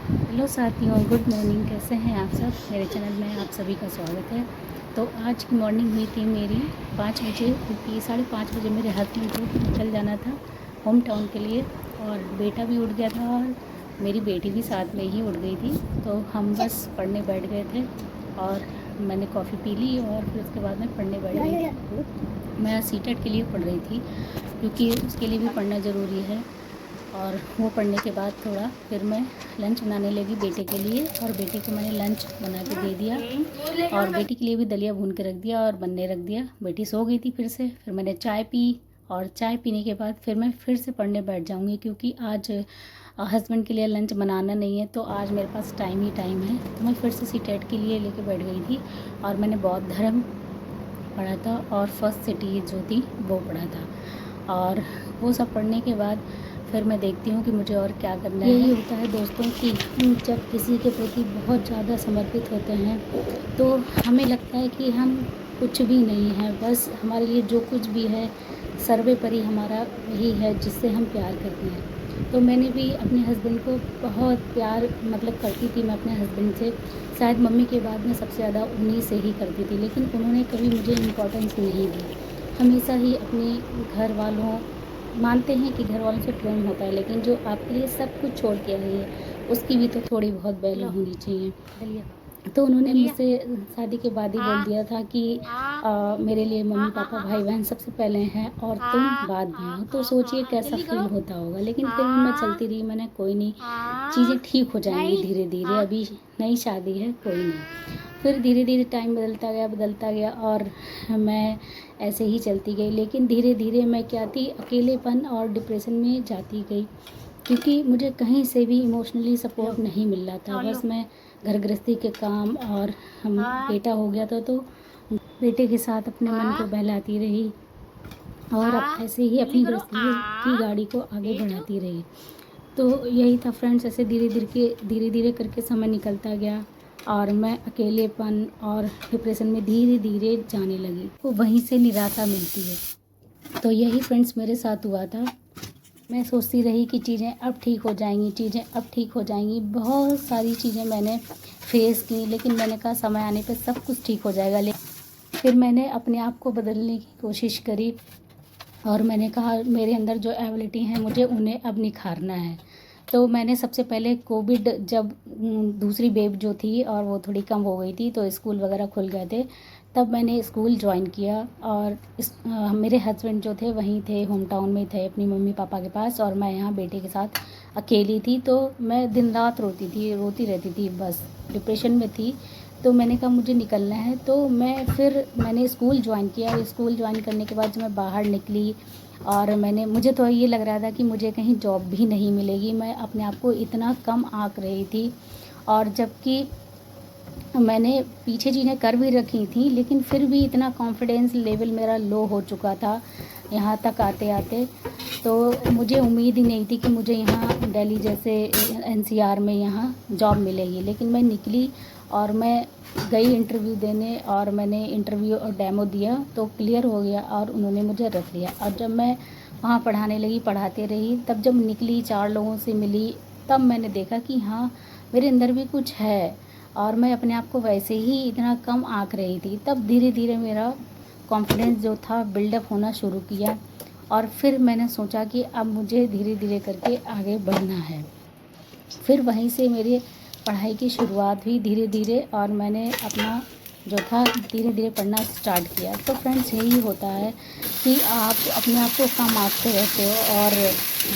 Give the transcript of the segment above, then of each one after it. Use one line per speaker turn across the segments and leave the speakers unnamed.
Hello साथियों, good morning. कैसे हैं आप सब? मेरे चैनल में आप सभी का स्वागत है। तो आज की मॉर्निंग हुई थी मेरी 5 बजे, क्योंकि 5:30 बजे मेरे हस्बैंड को निकल जाना था होम टाउन के लिए, और बेटा भी उठ गया था और मेरी बेटी भी साथ में ही उठ गई थी। तो हम बस पढ़ने बैठ गए थे और मैंने कॉफ़ी पी ली और फिर उसके बाद मैं पढ़ने बैठ गई। मैं सीटेट के लिए पढ़ रही थी, क्योंकि उसके लिए भी पढ़ना ज़रूरी है। और वो पढ़ने के बाद थोड़ा फिर मैं लंच बनाने लगी बेटे के लिए, और बेटे को मैंने लंच बना के दे दिया और बेटी के लिए भी दलिया भून के रख दिया और बनने रख दिया। बेटी सो गई थी फिर मैंने चाय पी, और चाय पीने के बाद फिर मैं फिर से पढ़ने बैठ जाऊंगी, क्योंकि आज हस्बैंड के लिए लंच बनाना नहीं है, तो आज मेरे पास टाइम ही टाइम है। तो मैं फिर से सीटेट के लिए लेके बैठ गई थी और मैंने बौद्ध धर्म पढ़ा था और फर्स्ट सिटी जो थी वो पढ़ा था। और वो सब पढ़ने के बाद फिर मैं देखती हूँ कि मुझे और क्या करना है। यही होता है दोस्तों कि हम जब किसी के प्रति बहुत ज़्यादा समर्पित होते हैं तो हमें लगता है कि हम कुछ भी नहीं है, बस हमारे लिए जो कुछ भी है सर्वोपरि हमारा वही है जिससे हम प्यार करते हैं। तो मैंने भी अपने हस्बैंड को बहुत प्यार करती थी मैं अपने हस्बैंड से। शायद मम्मी के बाद में सबसे ज़्यादा उन्हीं से ही करती थी, लेकिन उन्होंने कभी मुझे इम्पोर्टेंस नहीं दी। हमेशा ही अपने घर वालों, मानते हैं कि घर वालों से प्रेम होता है, लेकिन जो आपके लिए सब कुछ छोड़ के आई है उसकी भी तो थोड़ी बहुत वैल्यू होनी चाहिए। तो उन्होंने मुझसे शादी के बाद ही बोल दिया था कि मेरे लिए मम्मी पापा भाई बहन सबसे पहले हैं और तुम बाद में हो। तो सोचिए कैसा फील होता होगा, लेकिन फिर भी मैं चलती रही। मैंने कोई नहीं, चीज़ें ठीक हो जाएंगी धीरे धीरे, अभी नई शादी है, कोई नहीं। फिर धीरे धीरे टाइम बदलता गया और मैं ऐसे ही चलती गई। लेकिन धीरे धीरे मैं क्या थी, अकेलेपन और डिप्रेशन में जाती गई, क्योंकि मुझे कहीं से भी इमोशनली सपोर्ट नहीं मिल रहा था। बस मैं घर गृहस्थी के काम, और हम बेटा हो गया था तो बेटे के साथ अपने मन को बहलाती रही और ऐसे ही अपनी गृहस्थी की गाड़ी को आगे बढ़ाती रही। तो यही था फ्रेंड्स, ऐसे धीरे धीरे करके समय निकलता गया और मैं अकेलेपन और डिप्रेशन में धीरे धीरे जाने लगी। तो वहीं से निराशा मिलती है। तो यही फ्रेंड्स मेरे साथ हुआ था। मैं सोचती रही कि चीज़ें अब ठीक हो जाएंगी, चीज़ें अब ठीक हो जाएंगी। बहुत सारी चीज़ें मैंने फेस की, लेकिन मैंने कहा समय आने पे सब कुछ ठीक हो जाएगा। लेकिन फिर मैंने अपने आप को बदलने की कोशिश करी और मैंने कहा मेरे अंदर जो एबिलिटी हैं मुझे उन्हें अब निखारना है। तो मैंने सबसे पहले कोविड जब दूसरी वेव जो थी और वो थोड़ी कम हो गई थी, तो स्कूल वगैरह खुल गए थे, तब मैंने स्कूल ज्वाइन किया। और मेरे हस्बैंड जो थे वहीं थे, होम टाउन में थे अपनी मम्मी पापा के पास, और मैं यहाँ बेटे के साथ अकेली थी। तो मैं दिन रात रोती रहती थी, बस डिप्रेशन में थी। तो मैंने कहा मुझे निकलना है, तो मैंने स्कूल ज्वाइन किया। स्कूल ज्वाइन करने के बाद जब मैं बाहर निकली और मुझे तो ये लग रहा था कि मुझे कहीं जॉब भी नहीं मिलेगी। मैं अपने आप को इतना कम आंक रही थी, और जबकि मैंने पीछे चीज़ें कर भी रखी थी, लेकिन फिर भी इतना कॉन्फिडेंस लेवल मेरा लो हो चुका था यहाँ तक आते आते। तो मुझे उम्मीद ही नहीं थी कि मुझे यहाँ दिल्ली जैसे एनसीआर में यहाँ जॉब मिलेगी। लेकिन मैं निकली और मैं गई इंटरव्यू देने, और मैंने इंटरव्यू और डेमो दिया तो क्लियर हो गया और उन्होंने मुझे रख लिया। और जब मैं वहाँ पढ़ाने लगी, पढ़ाते रही, तब जब निकली 4 लोगों से मिली, तब मैंने देखा कि हाँ मेरे अंदर भी कुछ है, और मैं अपने आप को वैसे ही इतना कम आंक रही थी। तब धीरे धीरे मेरा कॉन्फिडेंस जो था बिल्डअप होना शुरू किया, और फिर मैंने सोचा कि अब मुझे धीरे धीरे करके आगे बढ़ना है। फिर वहीं से मेरी पढ़ाई की शुरुआत हुई धीरे धीरे, और मैंने अपना जो था धीरे धीरे पढ़ना स्टार्ट किया। तो फ्रेंड्स यही होता है कि आप अपने आप को कम आंकते रहते हो और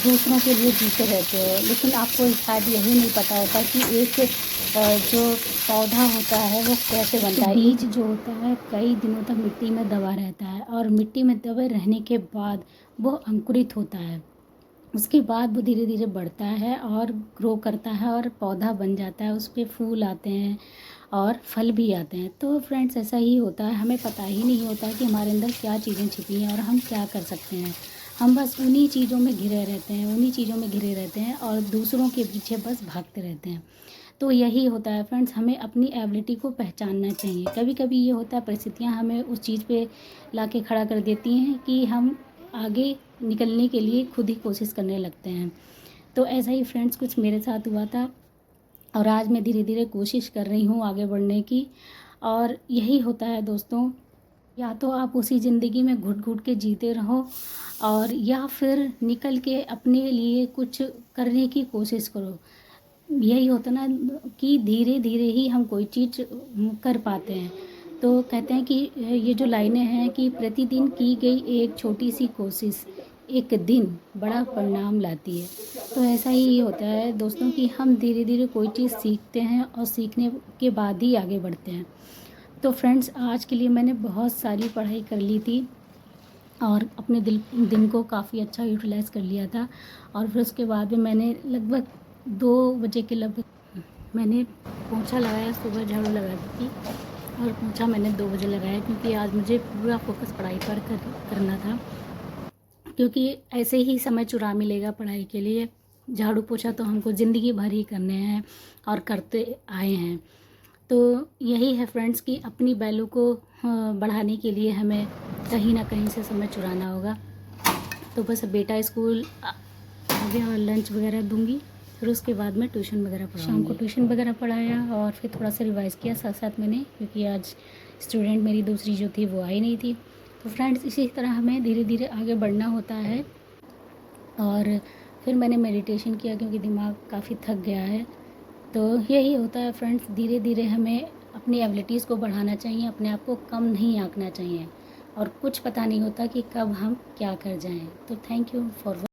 दूसरों के लिए जीते रहते हो, लेकिन आपको शायद यही नहीं पता होता कि एक जो पौधा होता है वो कैसे बनता है। बीज जो होता है कई दिनों तक मिट्टी में दबा रहता है, और मिट्टी में दबे रहने के बाद वो अंकुरित होता है। उसके बाद वो धीरे धीरे बढ़ता है और ग्रो करता है और पौधा बन जाता है, उस पर फूल आते हैं और फल भी आते हैं। तो फ्रेंड्स ऐसा ही होता है, हमें पता ही नहीं होता कि हमारे अंदर क्या चीज़ें छिपी हैं और हम क्या कर सकते हैं। हम बस उन्हीं चीज़ों में घिरे रहते हैं और दूसरों के पीछे बस भागते रहते हैं। तो यही होता है फ्रेंड्स, हमें अपनी एबिलिटी को पहचानना चाहिए। कभी कभी ये होता है परिस्थितियाँ हमें उस चीज़ पे लाके खड़ा कर देती हैं कि हम आगे निकलने के लिए खुद ही कोशिश करने लगते हैं। तो ऐसा ही फ्रेंड्स कुछ मेरे साथ हुआ था। और आज मैं धीरे धीरे कोशिश कर रही हूँ आगे बढ़ने की। और यही होता है दोस्तों, या तो आप उसी ज़िंदगी में घुट घुट के जीते रहो, और या फिर निकल के अपने लिए कुछ करने की कोशिश करो। यही होता ना कि धीरे धीरे ही हम कोई चीज़ कर पाते हैं। तो कहते हैं कि ये जो लाइनें हैं कि प्रतिदिन की गई एक छोटी सी कोशिश एक दिन बड़ा परिणाम लाती है। तो ऐसा ही होता है दोस्तों कि हम धीरे धीरे कोई चीज़ सीखते हैं और सीखने के बाद ही आगे बढ़ते हैं। तो फ्रेंड्स, आज के लिए मैंने बहुत सारी पढ़ाई कर ली थी और अपने दिन को काफ़ी अच्छा यूटिलाइज़ कर लिया था। और फिर उसके बाद में मैंने लगभग 2 बजे के लगभग मैंने पोंछा लगाया, सुबह झाड़ू लगा दी थी और पोंछा मैंने 2 बजे लगाया, क्योंकि आज मुझे पूरा फोकस पढ़ाई पर करना था। क्योंकि ऐसे ही समय चुरा मिलेगा पढ़ाई के लिए। झाड़ू पोछा तो हमको ज़िंदगी भर ही करने हैं और करते आए हैं। तो यही है फ्रेंड्स कि अपनी वैल्यू को बढ़ाने के लिए हमें कहीं ना कहीं से समय चुराना होगा। तो बस बेटा स्कूल आ गया और लंच वगैरह दूंगी, फिर उसके बाद में ट्यूशन वगैरह पढ़ाऊंगी। शाम को ट्यूशन वगैरह पढ़ाया और फिर थोड़ा सा रिवाइज़ किया साथ साथ मैंने, क्योंकि आज स्टूडेंट मेरी दूसरी जो थी वो आई नहीं थी। तो फ्रेंड्स, इसी तरह हमें धीरे धीरे आगे बढ़ना होता है। और फिर मैंने मेडिटेशन किया क्योंकि दिमाग काफ़ी थक गया है। तो यही होता है फ्रेंड्स, धीरे धीरे हमें अपनी एबिलिटीज़ को बढ़ाना चाहिए, अपने आप को कम नहीं आंकना चाहिए। और कुछ पता नहीं होता कि कब हम क्या कर जाएं। तो थैंक यू फॉर